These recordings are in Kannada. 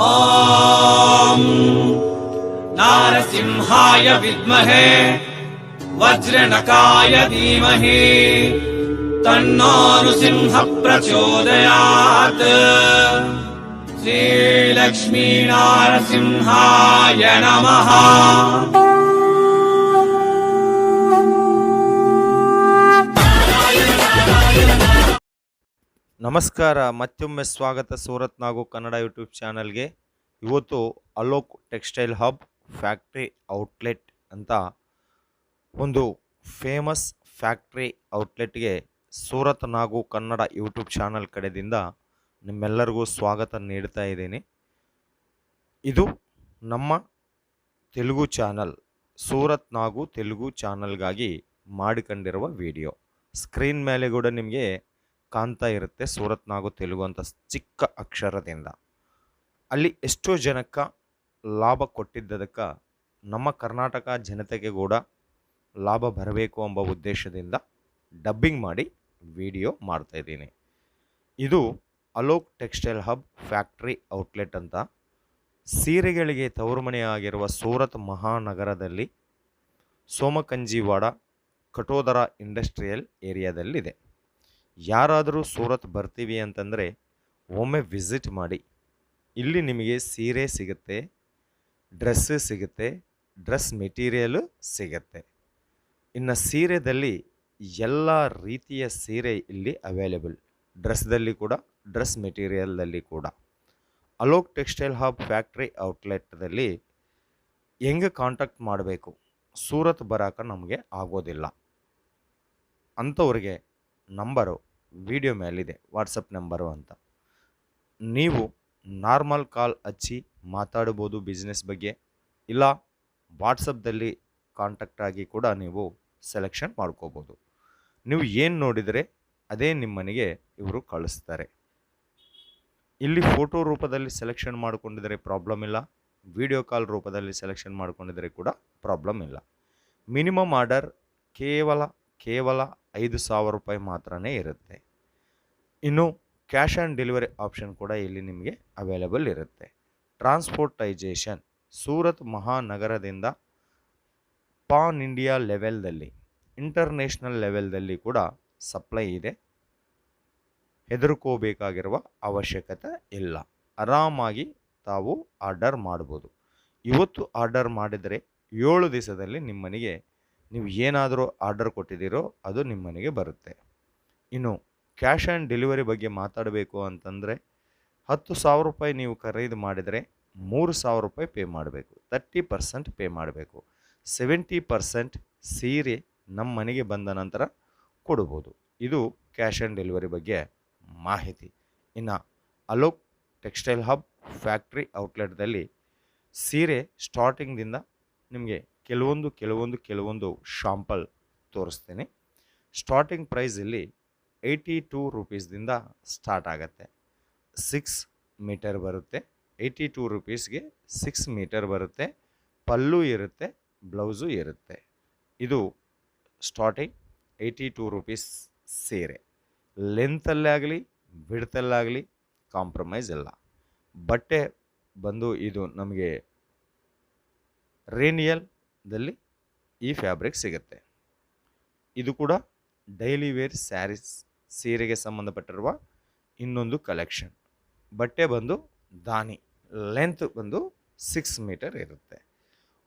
ಓಂ ನಾರಸಿಂಹಾಯ ವಿದ್ಮಹೇ ವಜ್ರನಕಾಯ ಧೀಮಹಿ ತನ್ನೋ ನೃಸಿಂಹ ಪ್ರಚೋದಯಾತ್. ಶ್ರೀಲಕ್ಷ್ಮೀ ನಾರಸಿಂಹಾಯ ನಮಃ. ನಮಸ್ಕಾರ, ಮತ್ತೊಮ್ಮೆ ಸ್ವಾಗತ ಸೂರತ್ ನಾಗು ಕನ್ನಡ ಯೂಟ್ಯೂಬ್ ಚಾನಲ್ಗೆ. ಇವತ್ತು Alok textile hub factory outlet ಅಂತ ಒಂದು ಫೇಮಸ್ ಫ್ಯಾಕ್ಟ್ರಿ ಔಟ್ಲೆಟ್ಗೆ ಸೂರತ್ ನಾಗು ಕನ್ನಡ ಯೂಟ್ಯೂಬ್ ಚಾನಲ್ ಕಡೆಯಿಂದ ನಿಮ್ಮೆಲ್ಲರಿಗೂ ಸ್ವಾಗತ ನೀಡ್ತಾ ಇದ್ದೀನಿ. ಇದು ನಮ್ಮ ತೆಲುಗು ಚಾನಲ್ ಸೂರತ್ ನಾಗು ತೆಲುಗು ಚಾನಲ್ಗಾಗಿ ಮಾಡಿಕೊಂಡಿರುವ ವಿಡಿಯೋ. ಸ್ಕ್ರೀನ್ ಮೇಲೆ ಕೂಡ ನಿಮಗೆ ಕಾಣ್ತಾ ಇರುತ್ತೆ ಸೂರತ್ ನಾಗು ತೆಲುಗು ಅಂತ ಚಿಕ್ಕ ಅಕ್ಷರದಿಂದ. ಅಲ್ಲಿ ಎಷ್ಟೋ ಜನಕ್ಕೆ ಲಾಭ ಕೊಟ್ಟಿದ್ದದಕ್ಕೆ ನಮ್ಮ ಕರ್ನಾಟಕ ಜನತೆಗೆ ಕೂಡ ಲಾಭ ಬರಬೇಕು ಎಂಬ ಉದ್ದೇಶದಿಂದ ಡಬ್ಬಿಂಗ್ ಮಾಡಿ ವಿಡಿಯೋ ಮಾಡ್ತಾಯಿದ್ದೀನಿ. ಇದು Alok textile hub factory outlet ಅಂತ ಸೀರೆಗಳಿಗೆ ತವರುಮನೆಯಾಗಿರುವ ಸೂರತ್ ಮಹಾನಗರದಲ್ಲಿ ಸೋಮಕಂಜಿವಾಡ ಕಟೋದರ ಇಂಡಸ್ಟ್ರಿಯಲ್ ಏರಿಯಾದಲ್ಲಿದೆ. ಯಾರಾದರೂ ಸೂರತ್ ಬರ್ತೀವಿ ಅಂತಂದರೆ ಒಮ್ಮೆ ವಿಸಿಟ್ ಮಾಡಿ. ಇಲ್ಲಿ ನಿಮಗೆ ಸೀರೆ ಸಿಗುತ್ತೆ, ಡ್ರೆಸ್ಸು ಸಿಗುತ್ತೆ, ಡ್ರೆಸ್ ಮೆಟೀರಿಯಲು ಸಿಗುತ್ತೆ. ಇನ್ನು ಸೀರೆದಲ್ಲಿ ಎಲ್ಲ ರೀತಿಯ ಸೀರೆ ಇಲ್ಲಿ ಅವೈಲೇಬಲ್, ಡ್ರೆಸ್ದಲ್ಲಿ ಕೂಡ, ಡ್ರೆಸ್ ಮೆಟೀರಿಯಲ್ದಲ್ಲಿ ಕೂಡ. ಅಲೋಕ್ ಟೆಕ್ಸ್ಟೈಲ್ ಹಬ್ ಫ್ಯಾಕ್ಟ್ರಿ ಔಟ್ಲೆಟ್ದಲ್ಲಿ ಹೆಂಗೆ ಕಾಂಟ್ಯಾಕ್ಟ್ ಮಾಡಬೇಕು, ಸೂರತ್ ಬರೋಕೆ ನಮಗೆ ಆಗೋದಿಲ್ಲ ಅಂಥವ್ರಿಗೆ ನಂಬರು ವಿಡಿಯೋ ಮೇಲಿದೆ, ವಾಟ್ಸಪ್ ನಂಬರು ಅಂತ. ನೀವು ನಾರ್ಮಲ್ ಕಾಲ್ ಹಚ್ಚಿ ಮಾತಾಡ್ಬೋದು ಬಿಸ್ನೆಸ್ ಬಗ್ಗೆ, ಇಲ್ಲ ವಾಟ್ಸಪ್ದಲ್ಲಿ ಕಾಂಟ್ಯಾಕ್ಟ್ ಆಗಿ ಕೂಡ ನೀವು ಸೆಲೆಕ್ಷನ್ ಮಾಡ್ಕೋಬೋದು. ನೀವು ಏನು ನೋಡಿದರೆ ಅದೇ ನಿಮ್ಮನೆಗೆ ಇವರು ಕಳಿಸ್ತಾರೆ. ಇಲ್ಲಿ ಫೋಟೋ ರೂಪದಲ್ಲಿ ಸೆಲೆಕ್ಷನ್ ಮಾಡ್ಕೊಂಡಿದ್ರೆ ಪ್ರಾಬ್ಲಮ್ ಇಲ್ಲ, ವಿಡಿಯೋ ಕಾಲ್ ರೂಪದಲ್ಲಿ ಸೆಲೆಕ್ಷನ್ ಮಾಡ್ಕೊಂಡಿದ್ರೆ ಕೂಡ ಪ್ರಾಬ್ಲಮ್ ಇಲ್ಲ. ಮಿನಿಮಮ್ ಆರ್ಡರ್ ಕೇವಲ 5,000 ರೂಪಾಯಿ ಮಾತ್ರನೇ ಇರುತ್ತೆ. ಇನ್ನು ಕ್ಯಾಶ್ ಆನ್ ಡೆಲಿವರಿ ಆಪ್ಷನ್ ಕೂಡ ಇಲ್ಲಿ ನಿಮಗೆ ಅವೈಲೇಬಲ್ ಇರುತ್ತೆ. ಟ್ರಾನ್ಸ್ಪೋರ್ಟೈಜೇಷನ್ ಸೂರತ್ ಮಹಾನಗರದಿಂದ ಪಾನ್ ಇಂಡಿಯಾ ಲೆವೆಲ್ದಲ್ಲಿ, ಇಂಟರ್ನ್ಯಾಷನಲ್ ಲೆವೆಲ್ದಲ್ಲಿ ಕೂಡ ಸಪ್ಲೈ ಇದೆ. ಹೆದರ್ಕೋಬೇಕಾಗಿರುವ ಅವಶ್ಯಕತೆ ಇಲ್ಲ. ಆರಾಮಾಗಿ ತಾವು ಆರ್ಡರ್ ಮಾಡ್ಬೋದು. ಇವತ್ತು ಆರ್ಡರ್ ಮಾಡಿದರೆ 7 ದಿವಸದಲ್ಲಿ ನಿಮ್ಮನೆಗೆ ನೀವು ಏನಾದರೂ ಆರ್ಡರ್ ಕೊಟ್ಟಿದ್ದೀರೋ ಅದು ನಿಮ್ಮನೆಗೆ ಬರುತ್ತೆ. ಇನ್ನು ಕ್ಯಾಶ್ ಆನ್ ಡೆಲಿವರಿ ಬಗ್ಗೆ ಮಾತಾಡಬೇಕು ಅಂತಂದರೆ 10,000 ರೂಪಾಯಿ ನೀವು ಖರೀದಿ ಮಾಡಿದರೆ 3,000 ರೂಪಾಯಿ ಪೇ ಮಾಡಬೇಕು, 30% ಪೇ ಮಾಡಬೇಕು. 70% ಸೀರೆ ನಮ್ಮ ಮನೆಗೆ ಬಂದ ನಂತರ ಕೊಡ್ಬೋದು. ಇದು ಕ್ಯಾಶ್ ಆನ್ ಡೆಲಿವರಿ ಬಗ್ಗೆ ಮಾಹಿತಿ. ಇನ್ನು ಅಲೋಕ್ ಟೆಕ್ಸ್ಟೈಲ್ ಹಬ್ ಫ್ಯಾಕ್ಟ್ರಿ ಔಟ್ಲೆಟ್ದಲ್ಲಿ ಸೀರೆ ಸ್ಟಾರ್ಟಿಂಗ್ದಿಂದ ನಿಮಗೆ ಕೆಲವೊಂದು ಶಾಂಪಲ್ ತೋರಿಸ್ತೀನಿ. ಸ್ಟಾರ್ಟಿಂಗ್ ಪ್ರೈಸ್ ಇಲ್ಲಿ 82 ರೂಪೀಸ್ದಿಂದ ಸ್ಟಾರ್ಟ್ ಆಗುತ್ತೆ. 6 ಮೀಟರ್ ಬರುತ್ತೆ. 82 ರೂಪೀಸ್ಗೆ 6 ಮೀಟರ್ ಬರುತ್ತೆ. ಪಲ್ಲು ಇರುತ್ತೆ, ಬ್ಲೌಸು ಇರುತ್ತೆ. ಇದು ಸ್ಟಾರ್ಟಿಂಗ್ 82 ರೂಪೀಸ್ ಸೀರೆ. ಲೆಂತಲ್ಲಾಗಲಿ ಬಿಡ್ತಲ್ಲಾಗಲಿ ಕಾಂಪ್ರಮೈಸ್ ಇಲ್ಲ. ಬಟ್ಟೆ ಬಂದು ಇದು ನಮಗೆ ರೇನಿಯಲ್ದಲ್ಲಿ ಈ ಫ್ಯಾಬ್ರಿಕ್ ಸಿಗುತ್ತೆ. ಇದು ಕೂಡ ಡೈಲಿ ವೇರ್ ಸ್ಯಾರೀಸ್ ಸೀರೆಗೆ ಸಂಬಂಧಪಟ್ಟಿರುವ ಇನ್ನೊಂದು ಕಲೆಕ್ಷನ್. ಬಟ್ಟೆ ಬಂದು ದಾನಿ, ಲೆಂತ್ ಬಂದು 6 ಮೀಟರ್ ಇರುತ್ತೆ.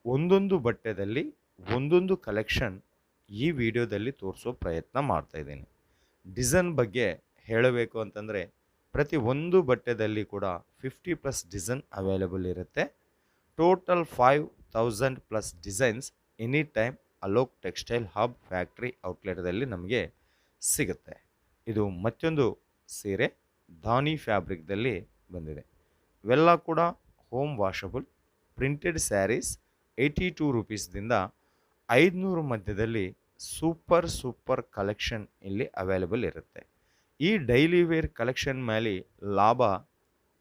ಒಂದೊಂದು ಬಟ್ಟೆದಲ್ಲಿ ಒಂದೊಂದು ಕಲೆಕ್ಷನ್ ಈ ವಿಡಿಯೋದಲ್ಲಿ ತೋರಿಸೋ ಪ್ರಯತ್ನ ಮಾಡ್ತಾಯಿದ್ದೀನಿ. ಡಿಸೈನ್ ಬಗ್ಗೆ ಹೇಳಬೇಕು ಅಂತಂದರೆ ಪ್ರತಿ ಒಂದು ಬಟ್ಟೆದಲ್ಲಿ ಕೂಡ 50+ ಡಿಸೈನ್ ಅವೈಲೇಬಲ್ ಇರುತ್ತೆ. Total 5,000+ designs any time Alok textile hub factory ಔಟ್ಲೆಟ್ದಲ್ಲಿ ನಮಗೆ ಸಿಗುತ್ತೆ. ಇದು ಮತ್ತೊಂದು ಸೀರೆ ದಾನಿ ಫ್ಯಾಬ್ರಿಕ್ದಲ್ಲಿ ಬಂದಿದೆ. ಇವೆಲ್ಲ ಕೂಡ ಹೋಮ್ ವಾಷಬಲ್ ಪ್ರಿಂಟೆಡ್ ಸ್ಯಾರೀಸ್. 82 ರೂಪೀಸ್ದಿಂದ 500 ಮಧ್ಯದಲ್ಲಿ ಸೂಪರ್ ಕಲೆಕ್ಷನ್ ಇಲ್ಲಿ ಅವೈಲೇಬಲ್ ಇರುತ್ತೆ. ಈ ಡೈಲಿ ವೇರ್ ಕಲೆಕ್ಷನ್ ಮೇಲೆ ಲಾಭ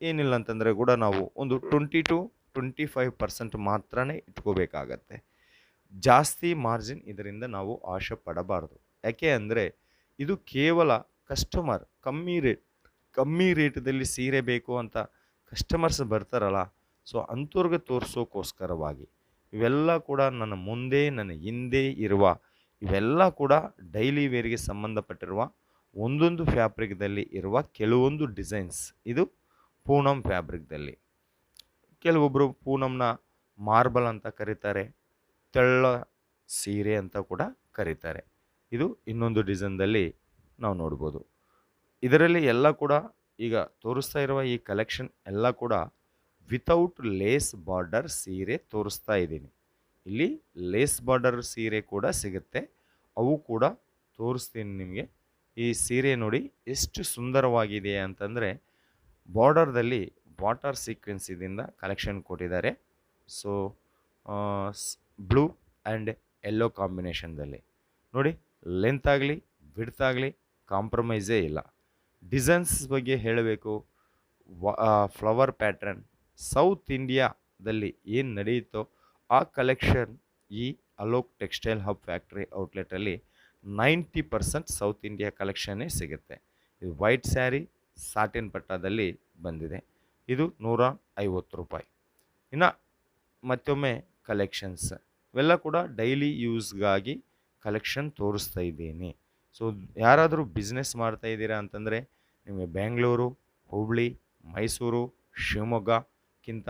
ಏನಿಲ್ಲ ಅಂತಂದರೆ ಕೂಡ ನಾವು ಒಂದು 20-25% ಮಾತ್ರನೇ ಇಟ್ಕೋಬೇಕಾಗತ್ತೆ. ಜಾಸ್ತಿ ಮಾರ್ಜಿನ್ ಇದರಿಂದ ನಾವು ಆಶೆ ಪಡಬಾರ್ದು. ಯಾಕೆ ಅಂದರೆ ಇದು ಕೇವಲ ಕಸ್ಟಮರ್ ಕಮ್ಮಿ ರೇಟ್ದಲ್ಲಿ ಸೀರೆ ಬೇಕು ಅಂತ ಕಸ್ಟಮರ್ಸ್ ಬರ್ತಾರಲ್ಲ, ಸೊ ಅಂಥವ್ರಿಗೆ ತೋರಿಸೋಕ್ಕೋಸ್ಕರವಾಗಿ ಇವೆಲ್ಲ ಕೂಡ ನನ್ನ ಮುಂದೆ ನನ್ನ ಹಿಂದೆ ಇರುವ ಇವೆಲ್ಲ ಕೂಡ ಡೈಲಿ ವೇರ್ಗೆ ಸಂಬಂಧಪಟ್ಟಿರುವ ಒಂದೊಂದು ಫ್ಯಾಬ್ರಿಕ್ದಲ್ಲಿ ಇರುವ ಕೆಲವೊಂದು ಡಿಸೈನ್ಸ್. ಇದು ಪೂನಮ್ ಫ್ಯಾಬ್ರಿಕ್ದಲ್ಲಿ. ಕೆಲವೊಬ್ಬರು ಪೂನಮ್ನ ಮಾರ್ಬಲ್ ಅಂತ ಕರೀತಾರೆ, ತೆಳ್ಳ ಸೀರೆ ಅಂತ ಕೂಡ ಕರೀತಾರೆ. ಇದು ಇನ್ನೊಂದು ಡಿಸೈನ್ದಲ್ಲಿ ನಾವು ನೋಡ್ಬೋದು. ಇದರಲ್ಲಿ ಎಲ್ಲ ಕೂಡ ಈಗ ತೋರಿಸ್ತಾ ಇರುವ ಈ ಕಲೆಕ್ಷನ್ ಎಲ್ಲ ಕೂಡ ವಿತೌಟ್ ಲೇಸ್ ಬಾರ್ಡರ್ ಸೀರೆ ತೋರಿಸ್ತಾ ಇದ್ದೀನಿ. ಇಲ್ಲಿ ಲೇಸ್ ಬಾರ್ಡರ್ ಸೀರೆ ಕೂಡ ಸಿಗುತ್ತೆ, ಅವು ಕೂಡ ತೋರಿಸ್ತೀನಿ ನಿಮಗೆ. ಈ ಸೀರೆ ನೋಡಿ ಎಷ್ಟು ಸುಂದರವಾಗಿದೆ ಅಂತಂದರೆ, ಬಾರ್ಡರ್ದಲ್ಲಿ ವಾಟರ್ ಸೀಕ್ವೆನ್ಸಿದಿಂದ ಕಲೆಕ್ಷನ್ ಕೊಟ್ಟಿದ್ದಾರೆ. ಸೊ ಬ್ಲೂ ಆ್ಯಂಡ್ ಯೆಲ್ಲೋ ಕಾಂಬಿನೇಷನ್ದಲ್ಲಿ ನೋಡಿ. ಲೆಂತ್ ಆಗಲಿ ವಿಡ್ತ್ ಆಗಲಿ ಕಾಂಪ್ರಮೈಸೇ ಇಲ್ಲ. ಡಿಸೈನ್ಸ್ ಬಗ್ಗೆ ಹೇಳಬೇಕು, ಫ್ಲವರ್ ಪ್ಯಾಟ್ರನ್ ಸೌತ್ ಇಂಡಿಯಾದಲ್ಲಿ ಏನು ನಡೆಯುತ್ತೋ ಆ ಕಲೆಕ್ಷನ್ ಈ ಅಲೋಕ್ ಟೆಕ್ಸ್ಟೈಲ್ ಹಬ್ ಫ್ಯಾಕ್ಟ್ರಿ ಔಟ್ಲೆಟಲ್ಲಿ 90% ಸೌತ್ ಇಂಡಿಯಾ ಕಲೆಕ್ಷನ್ನೇ ಸಿಗುತ್ತೆ. ಇದು ವೈಟ್ ಸ್ಯಾರಿ ಸಾಟಿನ್ ಪಟ್ಟಾದಲ್ಲಿ ಬಂದಿದೆ. ಇದು 150 ರೂಪಾಯಿ. ಇನ್ನು ಮತ್ತೊಮ್ಮೆ ಕಲೆಕ್ಷನ್ಸ್ ಇವೆಲ್ಲ ಕೂಡ ಡೈಲಿ ಯೂಸ್ಗಾಗಿ ಕಲೆಕ್ಷನ್ ತೋರಿಸ್ತಾ ಇದ್ದೀನಿ. ಸೊ ಯಾರಾದರೂ ಬಿಸ್ನೆಸ್ ಮಾಡ್ತಾ ಇದ್ದೀರಾ ಅಂತಂದರೆ ನಿಮಗೆ ಬೆಂಗಳೂರು, ಹುಬ್ಳಿ, ಮೈಸೂರು, ಶಿವಮೊಗ್ಗಕ್ಕಿಂತ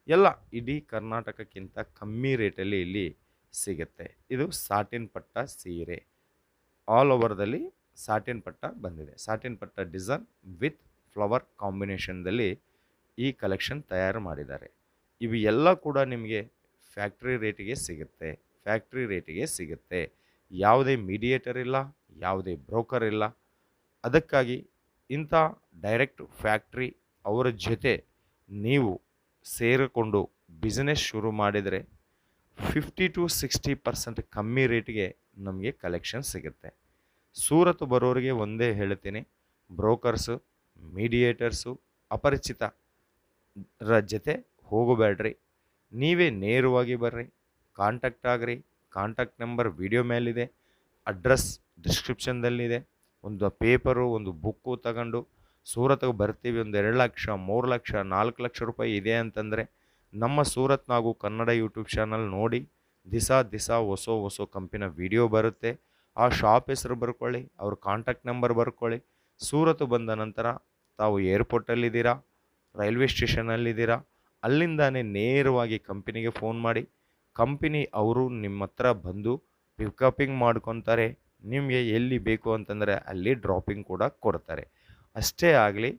ಎಲ್ಲ ಇಡೀ ಕರ್ನಾಟಕಕ್ಕಿಂತ ಕಮ್ಮಿ ರೇಟಲ್ಲಿ ಇಲ್ಲಿ ಸಿಗುತ್ತೆ. ಇದು ಸಾಟಿನ್ ಪಟ್ಟ ಸೀರೆ, ಆಲ್ ಓವರ್ದಲ್ಲಿ ಸಾಟಿನ್ ಪಟ್ಟ ಬಂದಿದೆ. ಸಾಟಿನ್ ಪಟ್ಟ ಡಿಸೈನ್ ವಿತ್ ಫ್ಲವರ್ ಕಾಂಬಿನೇಷನ್ದಲ್ಲಿ ಈ ಕಲೆಕ್ಷನ್ ತಯಾರು ಮಾಡಿದ್ದಾರೆ. ಇವು ಎಲ್ಲ ಕೂಡ ನಿಮಗೆ ಫ್ಯಾಕ್ಟ್ರಿ ರೇಟಿಗೆ ಸಿಗುತ್ತೆ. ಯಾವುದೇ ಮೀಡಿಯೇಟರ್ ಇಲ್ಲ, ಯಾವುದೇ ಬ್ರೋಕರ್ ಇಲ್ಲ. ಅದಕ್ಕಾಗಿ ಇಂಥ ಡೈರೆಕ್ಟ್ ಫ್ಯಾಕ್ಟ್ರಿ ಅವರ ಜೊತೆ ನೀವು ಸೇರಿಕೊಂಡು ಬಿಸ್ನೆಸ್ ಶುರು ಮಾಡಿದರೆ 50-60% ಕಮ್ಮಿ ರೇಟಿಗೆ ನಮಗೆ ಕಲೆಕ್ಷನ್ ಸಿಗುತ್ತೆ. ಸೂರತ್ ಬರೋರಿಗೆ ಒಂದೇ ಹೇಳ್ತೀನಿ, ಬ್ರೋಕರ್ಸು, ಮೀಡಿಯೇಟರ್ಸು, ಅಪರಿಚಿತರ ಜೊತೆ ಹೋಗಬೇಡ್ರಿ. ನೀವೇ ನೇರವಾಗಿ ಬರ್ರಿ, ಕಾಂಟ್ಯಾಕ್ಟ್ ಆಗ್ರಿ. ಕಾಂಟ್ಯಾಕ್ಟ್ ನಂಬರ್ ವಿಡಿಯೋ ಮೇಲಿದೆ, ಅಡ್ರೆಸ್ ಡಿಸ್ಕ್ರಿಪ್ಷನ್ದಲ್ಲಿದೆ. ಒಂದು ಪೇಪರು, ಒಂದು ಬುಕ್ಕು ತಗೊಂಡು ಸೂರತ್ಗೆ ಬರ್ತೀವಿ, ಒಂದು 2 ಲಕ್ಷ 3 ಲಕ್ಷ 4 ಲಕ್ಷ ರೂಪಾಯಿ ಇದೆ ಅಂತಂದರೆ ನಮ್ಮ ಸೂರತ್ ನಾವು ಕನ್ನಡ ಯೂಟ್ಯೂಬ್ ಚಾನಲ್ ನೋಡಿ. ದಿವಸ ಹೊಸ ಕಂಪನಿಯ ವಿಡಿಯೋ ಬರುತ್ತೆ. ಆ ಶಾಪ್ ಹೆಸರು ಬರ್ಕೊಳ್ಳಿ, ಅವ್ರ ಕಾಂಟ್ಯಾಕ್ಟ್ ನಂಬರ್ ಬರ್ಕೊಳ್ಳಿ. ಸೂರತ್ ಬಂದ ನಂತರ ತಾವು ಏರ್ಪೋರ್ಟಲ್ಲಿದ್ದೀರಾ, ರೈಲ್ವೆ ಸ್ಟೇಷನಲ್ಲಿದ್ದೀರಾ, ಅಲ್ಲಿಂದಾನೇ ನೇರವಾಗಿ ಕಂಪನಿಗೆ ಫೋನ್ ಮಾಡಿ. ಕಂಪನಿ ಅವರು ನಿಮ್ಮ ಹತ್ರ ಬಂದು ಪಿಕಪಿಂಗ್ ಮಾಡ್ಕೊತಾರೆ. ನಿಮಗೆ ಎಲ್ಲಿ ಬೇಕು ಅಂತಂದರೆ ಅಲ್ಲಿ ಡ್ರಾಪಿಂಗ್ ಕೂಡ ಕೊಡ್ತಾರೆ. ಅಷ್ಟೇ ಆಗಲಿ,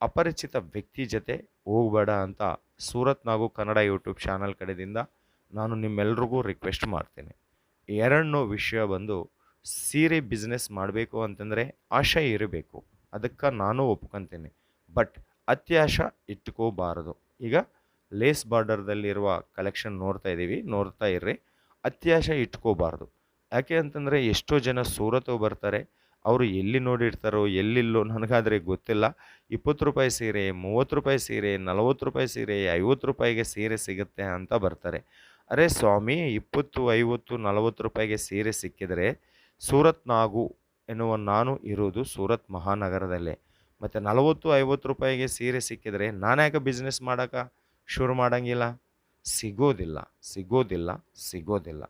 ಅಪರಿಚಿತ ವ್ಯಕ್ತಿ ಜೊತೆ ಹೋಗಬೇಡ ಅಂತ ಸೂರತ್ ನಾವು ಕನ್ನಡ ಯೂಟ್ಯೂಬ್ ಚಾನಲ್ ಕಡೆಯಿಂದ ನಾನು ನಿಮ್ಮೆಲ್ರಿಗೂ ರಿಕ್ವೆಸ್ಟ್ ಮಾಡ್ತೀನಿ. ಎರಡನೇ ವಿಷಯ ಬಂದು, ಸೀರೆ ಬಿಸ್ನೆಸ್ ಮಾಡಬೇಕು ಅಂತಂದರೆ ಆಶೆ ಇರಬೇಕು, ಅದಕ್ಕೆ ನಾನು ಒಪ್ಕೊತೀನಿ. ಬಟ್ ಅತ್ಯಾಶ ಇಟ್ಕೋಬಾರದು. ಈಗ ಲೇಸ್ ಬಾರ್ಡರ್ದಲ್ಲಿರುವ ಕಲೆಕ್ಷನ್ ನೋಡ್ತಾ ಇರ್ರಿ. ಅತ್ಯಾಶ ಇಟ್ಕೋಬಾರ್ದು. ಯಾಕೆ ಅಂತಂದರೆ ಎಷ್ಟೋ ಜನ ಸೂರತ್ ಬರ್ತಾರೆ, ಅವರು ಎಲ್ಲಿ ನೋಡಿರ್ತಾರೋ ಎಲ್ಲಿಲ್ಲೋ ನನಗಾದರೆ ಗೊತ್ತಿಲ್ಲ. 20 ರೂಪಾಯಿ ಸೀರೆ, 30 ರೂಪಾಯಿ ಸೀರೆ, 40 ರೂಪಾಯಿ ಸೀರೆ, 50 ರೂಪಾಯಿಗೆ ಸೀರೆ ಸಿಗುತ್ತೆ ಅಂತ ಬರ್ತಾರೆ. ಅರೆ ಸ್ವಾಮಿ, 20, 50, 40 ರೂಪಾಯಿಗೆ ಸೀರೆ ಸಿಕ್ಕಿದರೆ ಸೂರತ್ ನಾಗು ಎನ್ನುವ ನಾನು ಇರೋದು ಸೂರತ್ ಮಹಾನಗರದಲ್ಲೇ. ಮತ್ತು 40, 50 ರೂಪಾಯಿಗೆ ಸೀರೆ ಸಿಕ್ಕಿದರೆ ನಾನು ಯಾಕೆ ಬಿಸ್ನೆಸ್ ಮಾಡೋಕೆ ಶುರು ಮಾಡೋಂಗಿಲ್ಲ? ಸಿಗೋದಿಲ್ಲ.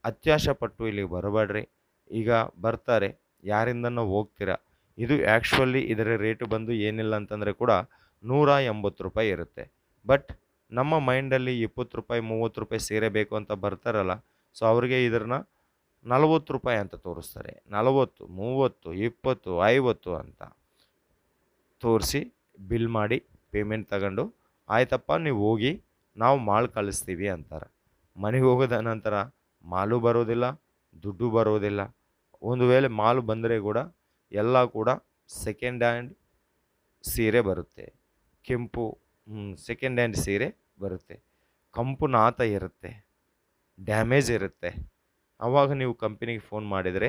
ಅತ್ಯಾಶ ಪಟ್ಟು ಇಲ್ಲಿಗೆ ಬರಬೇಡ್ರಿ. ಈಗ ಬರ್ತಾರೆ, ಯಾರಿಂದನೋ ಹೋಗ್ತೀರಾ. ಇದು ಆ್ಯಕ್ಚುಲಿ ಇದರ ರೇಟು ಬಂದು ಏನಿಲ್ಲ ಅಂತಂದರೆ ಕೂಡ 180 ರೂಪಾಯಿ ಇರುತ್ತೆ. ಬಟ್ ನಮ್ಮ ಮೈಂಡಲ್ಲಿ 20 ರೂಪಾಯಿ 30 ರೂಪಾಯಿ ಸೀರೆ ಬೇಕು ಅಂತ ಬರ್ತಾರಲ್ಲ, ಸೊ ಅವ್ರಿಗೆ ಇದನ್ನು 40 ರೂಪಾಯಿ ಅಂತ ತೋರಿಸ್ತಾರೆ. 40, 30, 20, 50 ಅಂತ ತೋರಿಸಿ ಬಿಲ್ ಮಾಡಿ ಪೇಮೆಂಟ್ ತಗೊಂಡು, ಆಯ್ತಪ್ಪ ನೀವು ಹೋಗಿ, ನಾವು ಮಾಲ್ ಕಳಿಸ್ತೀವಿ ಅಂತಾರೆ. ಮನೆಗೆ ಹೋಗೋದ ನಂತರ ಮಾಲು ಬರೋದಿಲ್ಲ, ದುಡ್ಡು ಬರೋದಿಲ್ಲ. ಒಂದು ವೇಳೆ ಮಾಲು ಬಂದರೆ ಕೂಡ ಎಲ್ಲ ಕೂಡ ಸೆಕೆಂಡ್ ಹ್ಯಾಂಡ್ ಸೀರೆ ಬರುತ್ತೆ. ಕೆಂಪು ಸೆಕೆಂಡ್ ಹ್ಯಾಂಡ್ ಸೀರೆ ಬರುತ್ತೆ, ಕಂಪು ನಾತ ಇರುತ್ತೆ, ಡ್ಯಾಮೇಜ್ ಇರುತ್ತೆ. ಆವಾಗ ನೀವು ಕಂಪನಿಗೆ ಫೋನ್ ಮಾಡಿದರೆ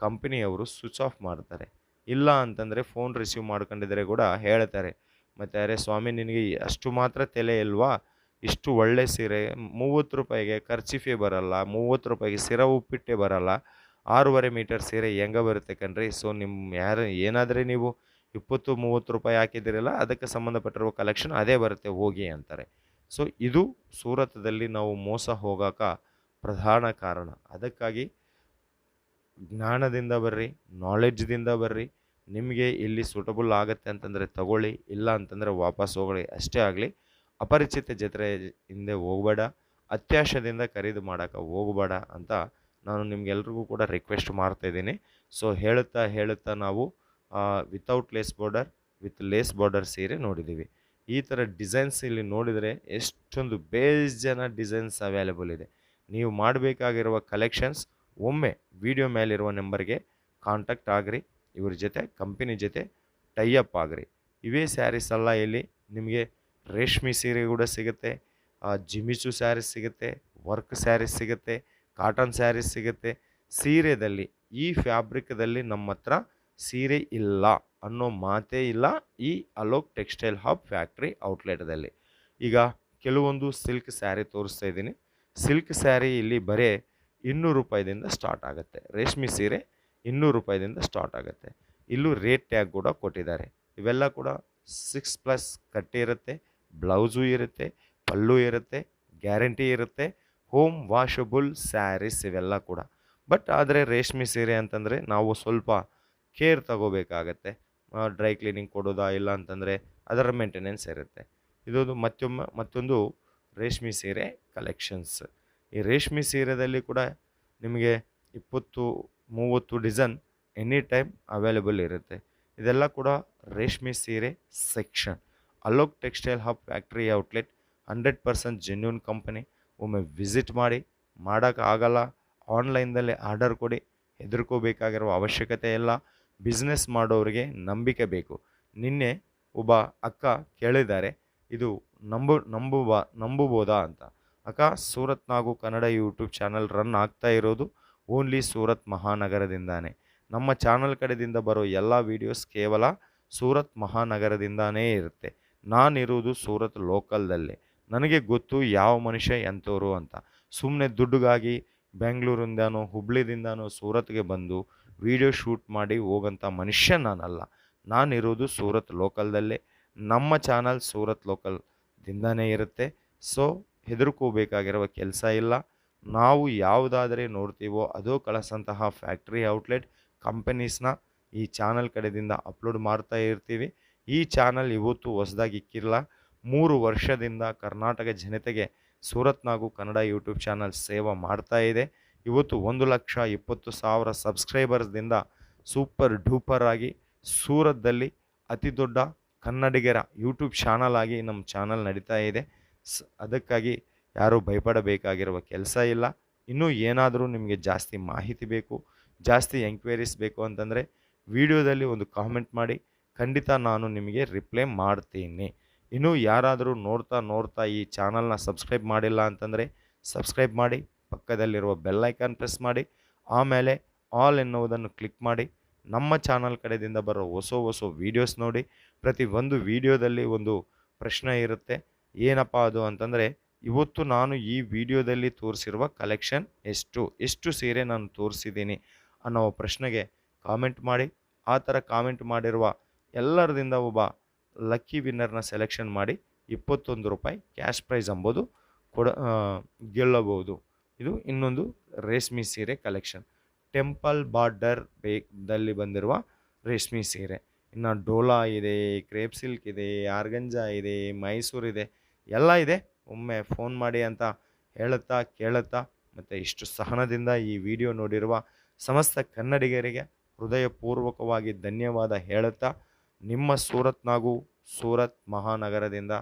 ಕಂಪನಿಯವರು ಸ್ವಿಚ್ ಆಫ್ ಮಾಡ್ತಾರೆ. ಇಲ್ಲ ಅಂತಂದರೆ ಫೋನ್ ರಿಸೀವ್ ಮಾಡ್ಕೊಂಡಿದ್ರೆ ಕೂಡ ಹೇಳ್ತಾರೆ, ಮತ್ತು ಅರೆ ಸ್ವಾಮಿ, ನಿನಗೆ ಅಷ್ಟು ಮಾತ್ರ ತಲೆ ಇಲ್ವಾ? ಇಷ್ಟು ಒಳ್ಳೆ ಸೀರೆ 30 ರೂಪಾಯಿಗೆ ಖರ್ಚಿಫೆ ಬರಲ್ಲ, 30 ರೂಪಾಯಿಗೆ ಸಿರ ಉಪ್ಪಿಟ್ಟೆ ಬರಲ್ಲ, 6.5 ಮೀಟರ್ ಸೀರೆ ಹೆಂಗೆ ಬರುತ್ತೆ ಕಣ್ರಿ? ಸೊ ಏನಾದರೆ ನೀವು ₹20-30 ಹಾಕಿದ್ದೀರಲ್ಲ ಅದಕ್ಕೆ ಸಂಬಂಧಪಟ್ಟಿರುವ ಕಲೆಕ್ಷನ್ ಅದೇ ಬರುತ್ತೆ ಹೋಗಿ ಅಂತಾರೆ. ಸೊ ಇದು ಸೂರತ್ದಲ್ಲಿ ನಾವು ಮೋಸ ಹೋಗೋಕೆ ಪ್ರಧಾನ ಕಾರಣ. ಅದಕ್ಕಾಗಿ ಜ್ಞಾನದಿಂದ ಬರ್ರಿ, ನಾಲೆಡ್ಜ್ದಿಂದ ಬರ್ರಿ. ನಿಮಗೆ ಎಲ್ಲಿ ಸೂಟಬಲ್ ಆಗುತ್ತೆ ಅಂತಂದರೆ ತಗೊಳ್ಳಿ, ಇಲ್ಲ ಅಂತಂದರೆ ವಾಪಸ್ ಹೋಗಲಿ ಅಷ್ಟೇ ಆಗಲಿ. ಅಪರಿಚಿತ ಜೊತೆ ಹಿಂದೆ ಹೋಗಬೇಡ, ಅತ್ಯಾಶದಿಂದ ಖರೀದಿ ಮಾಡೋಕೆ ಹೋಗಬೇಡ ಅಂತ ನಾನು ನಿಮ್ಗೆಲ್ರಿಗೂ ಕೂಡ ರಿಕ್ವೆಸ್ಟ್ ಮಾಡ್ತಾಯಿದ್ದೀನಿ. ಸೊ ಹೇಳುತ್ತಾ ನಾವು without lace border with lace border ಸೀರೆ ನೋಡಿದ್ದೀವಿ. ಈ ಥರ ಡಿಸೈನ್ಸ್ ಇಲ್ಲಿ ನೋಡಿದರೆ ಎಷ್ಟೊಂದು ಬೇಜಾನ ಡಿಸೈನ್ಸ್ ಅವೈಲೇಬಲ್ ಇದೆ. ನೀವು ಮಾಡಬೇಕಾಗಿರುವ ಕಲೆಕ್ಷನ್ಸ್ ಒಮ್ಮೆ ವಿಡಿಯೋ ಮೇಲಿರುವ ನಂಬರ್ಗೆ ಕಾಂಟ್ಯಾಕ್ಟ್ ಆಗಿರಿ, ಇವ್ರ ಜೊತೆ ಕಂಪನಿ ಜೊತೆ ಟೈಅಪ್ ಆಗಿರಿ. ಇವೇ ಸ್ಯಾರೀಸ್ ಅಲ್ಲ, ಇಲ್ಲಿ ನಿಮಗೆ ರೇಷ್ಮೆ ಸೀರೆ ಕೂಡ ಸಿಗುತ್ತೆ, ಜಿಮಿಚು ಸ್ಯಾರೀಸ್ ಸಿಗುತ್ತೆ, ವರ್ಕ್ ಸ್ಯಾರೀಸ್ ಸಿಗುತ್ತೆ, ಕಾಟನ್ ಸ್ಯಾರೀಸ್ ಸಿಗುತ್ತೆ. ಸೀರೆದಲ್ಲಿ ಈ ಫ್ಯಾಬ್ರಿಕ್ದಲ್ಲಿ ನಮ್ಮ ಹತ್ರ ಸೀರೆ ಇಲ್ಲ ಅನ್ನೋ ಮಾತೇ ಇಲ್ಲ ಈ ಅಲೋಕ್ ಟೆಕ್ಸ್ಟೈಲ್ ಹಬ್ ಫ್ಯಾಕ್ಟ್ರಿ ಔಟ್ಲೆಟ್ದಲ್ಲಿ. ಈಗ ಕೆಲವೊಂದು ಸಿಲ್ಕ್ ಸ್ಯಾರಿ ತೋರಿಸ್ತಾ ಇದ್ದೀನಿ. ಸಿಲ್ಕ್ ಸ್ಯಾರಿ ಇಲ್ಲಿ ಬರೀ ₹200ದಿಂದ ಸ್ಟಾರ್ಟ್ ಆಗುತ್ತೆ. ರೇಷ್ಮೆ ಸೀರೆ ₹200ದಿಂದ ಸ್ಟಾರ್ಟ್ ಆಗುತ್ತೆ. ಇಲ್ಲೂ ರೇಟ್ ಟ್ಯಾಗ್ ಕೂಡ ಕೊಟ್ಟಿದ್ದಾರೆ. ಇವೆಲ್ಲ ಕೂಡ 6+ ಕಟ್ಟೆ ಇರುತ್ತೆ, ಬ್ಲೌಸು ಇರುತ್ತೆ, ಪಲ್ಲು ಇರುತ್ತೆ, ಗ್ಯಾರಂಟಿ ಇರುತ್ತೆ, ಹೋಮ್ ವಾಷಬಲ್ ಸ್ಯಾರೀಸ್ ಇವೆಲ್ಲ ಕೂಡ. ಬಟ್ ಆದರೆ ರೇಷ್ಮೆ ಸೀರೆ ಅಂತಂದರೆ ನಾವು ಸ್ವಲ್ಪ ಕೇರ್ ತಗೋಬೇಕಾಗತ್ತೆ. ಡ್ರೈ ಕ್ಲೀನಿಂಗ್ ಕೊಡೋದಾ ಇಲ್ಲ ಅಂತಂದರೆ ಅದರ ಮೇಂಟೆನೆನ್ಸ್ ಇರುತ್ತೆ. ಇದೊಂದು ಮತ್ತೊಂದು ರೇಷ್ಮೆ ಸೀರೆ ಕಲೆಕ್ಷನ್ಸ್. ಈ ರೇಷ್ಮೆ ಸೀರೆದಲ್ಲಿ ಕೂಡ ನಿಮಗೆ 20-30 ಡಿಸೈನ್ ಎನಿ ಟೈಮ್ ಅವೈಲೇಬಲ್ ಇರುತ್ತೆ. ಇದೆಲ್ಲ ಕೂಡ ರೇಷ್ಮೆ ಸೀರೆ section. Alok textile hub factory outlet 100% genuine company. ಒಮ್ಮೆ ವಿಸಿಟ್ ಮಾಡಿ. ಮಾಡೋಕ್ಕಾಗಲ್ಲ ಆನ್ಲೈನ್ದಲ್ಲೇ ಆರ್ಡರ್ ಕೊಡಿ, ಹೆದರ್ಕೋಬೇಕಾಗಿರುವ ಅವಶ್ಯಕತೆ ಇಲ್ಲ. ಬಿಸ್ನೆಸ್ ಮಾಡೋರಿಗೆ ನಂಬಿಕೆ ಬೇಕು. ನಿನ್ನೆ ಒಬ್ಬ ಅಕ್ಕ ಕೇಳಿದ್ದಾರೆ, ಇದು ನಂಬುಬೋದಾ ಅಂತ. ಅಕ್ಕ, ಸೂರತ್ ನಾಗು ಕನ್ನಡ ಯೂಟ್ಯೂಬ್ ಚಾನಲ್ ರನ್ ಆಗ್ತಾ ಇರೋದು ಓನ್ಲಿ ಸೂರತ್ ಮಹಾನಗರದಿಂದಾನೇ. ನಮ್ಮ ಚಾನಲ್ ಕಡೆಯಿಂದ ಬರೋ ಎಲ್ಲ ವೀಡಿಯೋಸ್ ಕೇವಲ ಸೂರತ್ ಮಹಾನಗರದಿಂದಾನೇ ಇರುತ್ತೆ. ನಾನಿರೋದು ಸೂರತ್ ಲೋಕಲ್ದಲ್ಲಿ. ನನಗೆ ಗೊತ್ತು ಯಾವ ಮನುಷ್ಯ ಎಂಥವ್ರು ಅಂತ. ಸುಮ್ಮನೆ ದುಡ್ಡುಗಾಗಿ ಬೆಂಗಳೂರಿಂದನೋ ಹುಬ್ಳಿದಿಂದನೋ ಸೂರತ್ಗೆ ಬಂದು ವೀಡಿಯೋ ಶೂಟ್ ಮಾಡಿ ಹೋಗೋಂಥ ಮನುಷ್ಯ ನಾನಲ್ಲ. ನಾನಿರೋದು ಸೂರತ್ ಲೋಕಲ್ದಲ್ಲೇ. ನಮ್ಮ ಚಾನಲ್ ಸೂರತ್ ಲೋಕಲ್ದಿಂದಾನೇ ಇರುತ್ತೆ. ಸೊ ಹೆದರ್ಕೋಬೇಕಾಗಿರುವ ಕೆಲಸ ಇಲ್ಲ. ನಾವು ಯಾವುದಾದರೆ ನೋಡ್ತೀವೋ ಅದು ಕಳಿಸಂತಹ ಫ್ಯಾಕ್ಟ್ರಿ ಔಟ್ಲೆಟ್ ಕಂಪನೀಸ್ನ ಈ ಚಾನಲ್ ಕಡೆಯಿಂದ ಅಪ್ಲೋಡ್ ಮಾಡ್ತಾ ಇರ್ತೀವಿ. ಈ ಚಾನಲ್ ಇವತ್ತು ಹೊಸದಾಗಿ ಇಕ್ಕಿಲ್ಲ. 3 ವರ್ಷದಿಂದ ಕರ್ನಾಟಕ ಜನತೆಗೆ ಸೂರತ್ ನಾಗು ಕನ್ನಡ ಯೂಟ್ಯೂಬ್ ಚಾನಲ್ ಸೇವೆ ಮಾಡ್ತಾ ಇದೆ. ಇವತ್ತು 1,20,000 ಸಬ್ಸ್ಕ್ರೈಬರ್ಸ್ದಿಂದ ಸೂಪರ್ ಡೂಪರ್ ಆಗಿ ಸೂರತ್ದಲ್ಲಿ ಅತಿ ದೊಡ್ಡ ಕನ್ನಡಿಗರ ಯೂಟ್ಯೂಬ್ ಚಾನಲ್ ಆಗಿ ನಮ್ಮ ಚಾನಲ್ ನಡೀತಾ ಇದೆ. ಅದಕ್ಕಾಗಿ ಯಾರೂ ಭಯಪಡಬೇಕಾಗಿರುವ ಕೆಲಸ ಇಲ್ಲ. ಇನ್ನೂ ಏನಾದರೂ ನಿಮಗೆ ಜಾಸ್ತಿ ಮಾಹಿತಿ ಬೇಕು, ಜಾಸ್ತಿ ಎಂಕ್ವೈರೀಸ್ ಬೇಕು ಅಂತಂದರೆ ವಿಡಿಯೋದಲ್ಲಿ ಒಂದು ಕಾಮೆಂಟ್ ಮಾಡಿ, ಖಂಡಿತ ನಾನು ನಿಮಗೆ ರಿಪ್ಲೈ ಮಾಡ್ತೀನಿ. ಇನ್ನೂ ಯಾರಾದರೂ ನೋಡ್ತಾ ಈ ಚಾನಲ್ನ ಸಬ್ಸ್ಕ್ರೈಬ್ ಮಾಡಿಲ್ಲ ಅಂತಂದರೆ ಸಬ್ಸ್ಕ್ರೈಬ್ ಮಾಡಿ, ಪಕ್ಕದಲ್ಲಿರುವ ಬೆಲ್ ಐಕಾನ್ ಪ್ರೆಸ್ ಮಾಡಿ, ಆಮೇಲೆ ಆಲ್ ಎನ್ನುವುದನ್ನು ಕ್ಲಿಕ್ ಮಾಡಿ. ನಮ್ಮ ಚಾನಲ್ ಕಡೆಯಿಂದ ಬರೋ ಹೊಸ ವೀಡಿಯೋಸ್ ನೋಡಿ. ಪ್ರತಿ ಒಂದು ವೀಡಿಯೋದಲ್ಲಿ ಒಂದು ಪ್ರಶ್ನೆ ಇರುತ್ತೆ. ಏನಪ್ಪ ಅದು ಅಂತಂದರೆ, ಇವತ್ತು ನಾನು ಈ ವಿಡಿಯೋದಲ್ಲಿ ತೋರಿಸಿರುವ ಕಲೆಕ್ಷನ್ ಎಷ್ಟು ಸೀರೆ ನಾನು ತೋರಿಸಿದ್ದೀನಿ ಅನ್ನೋ ಪ್ರಶ್ನೆಗೆ ಕಾಮೆಂಟ್ ಮಾಡಿ. ಆ ಥರ ಕಾಮೆಂಟ್ ಮಾಡಿರುವ ಎಲ್ಲರದಿಂದ ಒಬ್ಬ ಲಕ್ಕಿ ವಿನ್ನರ್ನ ಸೆಲೆಕ್ಷನ್ ಮಾಡಿ ₹21 ಕ್ಯಾಶ್ ಪ್ರೈಸ್ ಅಂಬೋದು ಗೆಲ್ಲಬಹುದು. ಇದು ಇನ್ನೊಂದು ರೇಷ್ಮೆ ಸೀರೆ ಕಲೆಕ್ಷನ್. ಟೆಂಪಲ್ ಬಾರ್ಡರ್ ದಲ್ಲಿ ಬಂದಿರುವ ರೇಷ್ಮೆ ಸೀರೆ. ಇನ್ನು ಡೋಲಾ ಇದೆ, ಕ್ರೇಪ್ ಸಿಲ್ಕ್ ಇದೆ, ಆರ್ಗಂಜಾ ಇದೆ, ಮೈಸೂರು ಇದೆ, ಎಲ್ಲ ಇದೆ. ಒಮ್ಮೆ ಫೋನ್ ಮಾಡಿ ಅಂತ ಕೇಳುತ್ತಾ ಮತ್ತು ಇಷ್ಟು ಸಹನದಿಂದ ಈ ವಿಡಿಯೋ ನೋಡಿರುವ ಸಮಸ್ತ ಕನ್ನಡಿಗರಿಗೆ ಹೃದಯಪೂರ್ವಕವಾಗಿ ಧನ್ಯವಾದ ಹೇಳುತ್ತಾ, ನಿಮ್ಮ ಸೂರತ್ ನಾಗು ಸೂರತ್ ಮಹಾನಗರದಿಂದ